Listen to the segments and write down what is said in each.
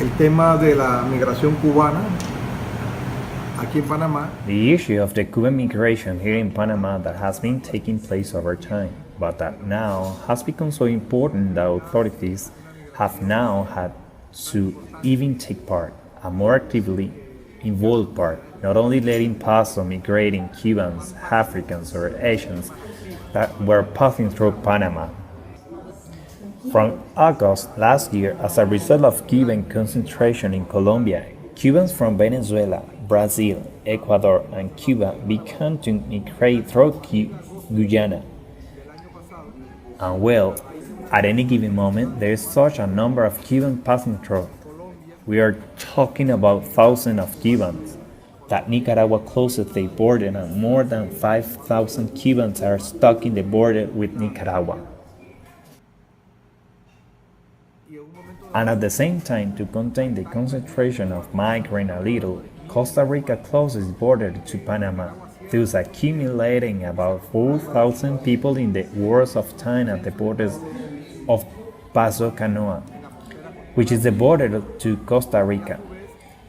el tema de la migración cubana aquí en Panamá. The issue of the Cuban migration here in Panama that has been taking place over time, but that now has become so important that authorities have now had to even take part, a more actively involved part, not only letting pass on migrating Cubans, Africans, or Asians that were passing through Panama. From August last year, as a result of Cuban concentration in Colombia, Cubans from Venezuela, Brazil, Ecuador, and Cuba began to migrate through Guyana. And well, at any given moment, there is such a number of Cubans passing through. We are talking about thousands of Cubans. That Nicaragua closes the border and more than 5,000 Cubans are stuck in the border with Nicaragua. And at the same time, to contain the concentration of migrants a little, Costa Rica closes its border to Panama, thus accumulating about 4,000 people in the worst of time at the borders of Paso Canoa, which is the border to Costa Rica.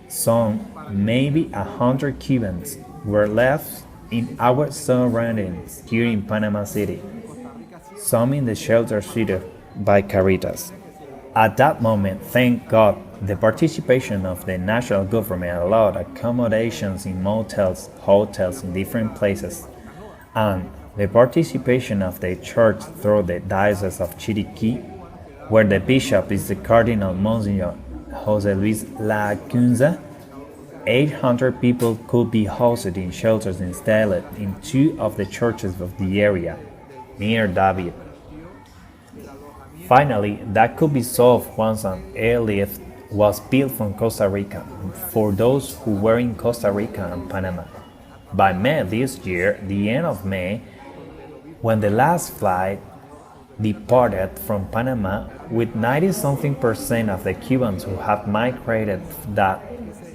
Some, maybe 100 Cubans, were left in our surroundings here in Panama City, some in the shelter treated by Caritas. At that moment, thank God, the participation of the national government allowed accommodations in motels, hotels in different places, and the participation of the church through the Diocese of Chiriquí, where the bishop is the Cardinal Monsignor José Luis Lacunza. 800 people could be housed in shelters installed in two of the churches of the area, near David. Finally, that could be solved once an airlift was built from Costa Rica for those who were in Costa Rica and Panama. By May this year, the end of May, when the last flight departed from Panama, with 90-something% of the Cubans who had migrated that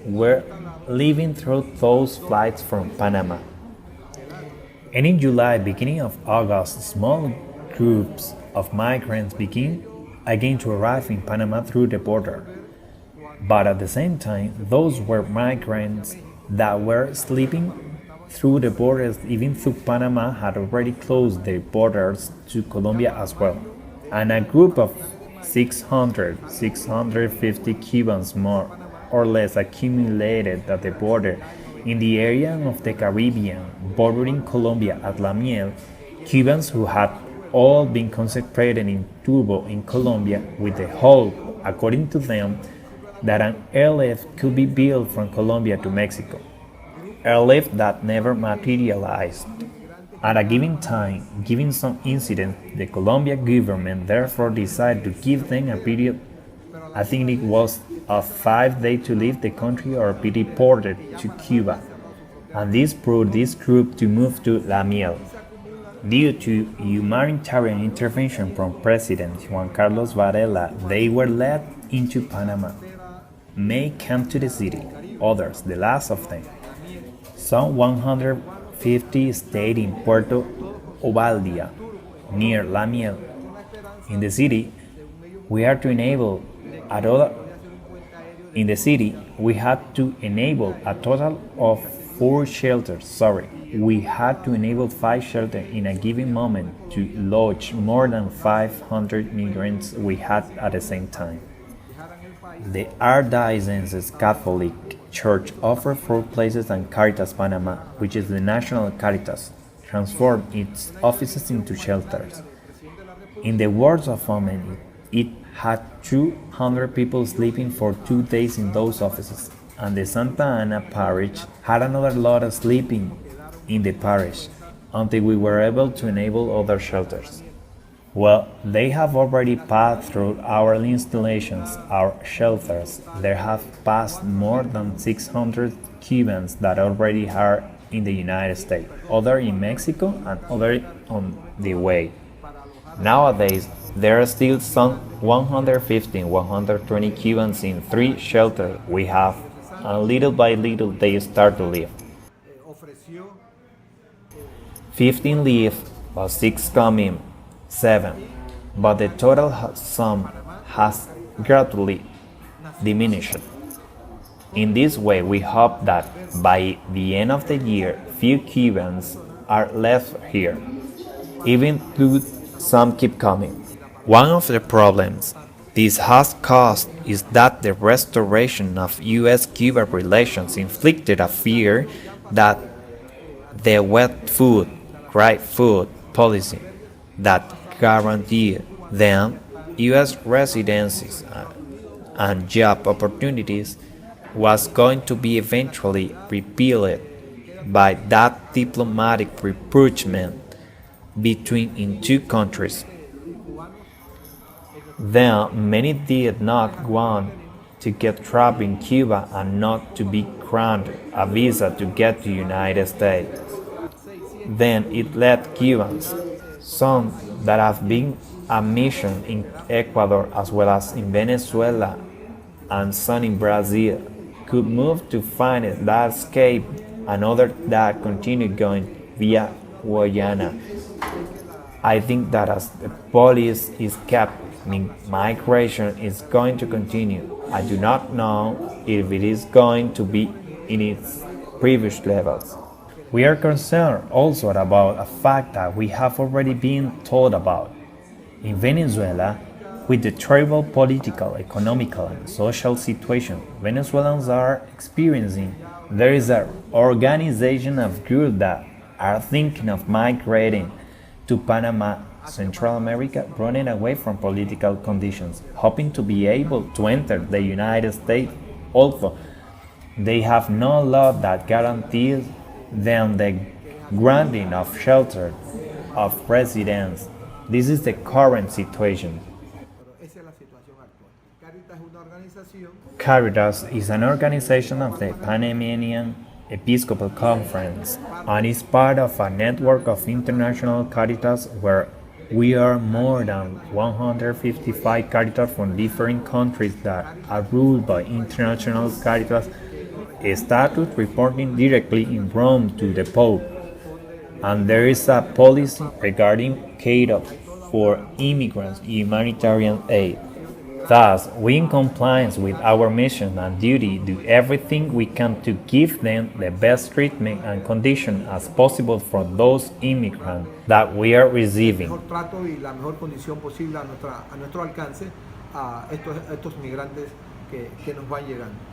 were living through those flights from Panama. And in July, beginning of August, small groups of migrants begin again to arrive in Panama through the border. But at the same time, those were migrants that were sleeping through the borders even though Panama had already closed their borders to Colombia as well. And a group of 650 Cubans more or less accumulated at the border in the area of the Caribbean bordering Colombia at La Miel, Cubans who had all been concentrated in Turbo in Colombia with the hope, according to them, that an airlift could be built from Colombia to Mexico, airlift that never materialized. At a given time, given some incident, the Colombian government therefore decided to give them a period, I think it was of 5 days to leave the country or be deported to Cuba, and this brought this group to move to La Miel. Due to humanitarian intervention from President Juan Carlos Varela, they were led into Panama. May came to the city, others, the last of them. Some 150 stayed in Puerto Ovaldia, near La Miel. In the city, we had to enable a total of 4 shelters. We had to enable 5 shelters in a given moment to lodge more than 500 migrants we had at the same time. The Archdiocese Catholic Church offered 4 places, and Caritas Panama, which is the national Caritas, transformed its offices into shelters. In the words of Omen, it had 200 people sleeping for 2 days in those offices, and the Santa Ana parish had another lot of sleeping in the parish until we were able to enable other shelters. Well, they have already passed through our installations, our shelters. There have passed more than 600 Cubans that already are in the United States, others in Mexico and others on the way. Nowadays, there are still some 120 Cubans in 3 shelters we have, and little by little they start to leave. 15 leave, but 6 come in, 7. But the total sum has gradually diminished. In this way, we hope that by the end of the year, few Cubans are left here, even though some keep coming. One of the problems this has caused is that the restoration of US-Cuba relations inflicted a fear that the wet food, dry food policy that guaranteed them US residencies and job opportunities was going to be eventually repealed by that diplomatic rapprochement between in two countries. Then many did not want to get trapped in Cuba and not to be granted a visa to get to the United States. Then it led Cubans, some that have been a mission in Ecuador as well as in Venezuela and some in Brazil, could move to find that escape and others that continued going via Guyana. I think that as the police is kept, migration is going to continue. I do not know if it is going to be in its previous levels. We are concerned also about a fact that we have already been told about. In Venezuela, with the terrible political, economical, and social situation Venezuelans are experiencing, there is an organization of groups that are thinking of migrating to Panama, Central America, running away from political conditions, hoping to be able to enter the United States, although they have no law that guarantees them the granting of shelter of residence. This is the current situation. Caritas is an organization of the Panamanian Episcopal Conference and is part of a network of international Caritas where we are more than 155 Caritas from different countries that are ruled by international Caritas statutes reporting directly in Rome to the Pope. And there is a policy regarding cater for immigrants humanitarian aid. Thus, we in compliance with our mission and duty do everything we can to give them the best treatment and condition as possible for those immigrants that we are receiving. Mejor trato y la mejor condición posible a nuestro alcance a estos migrantes que nos van llegando.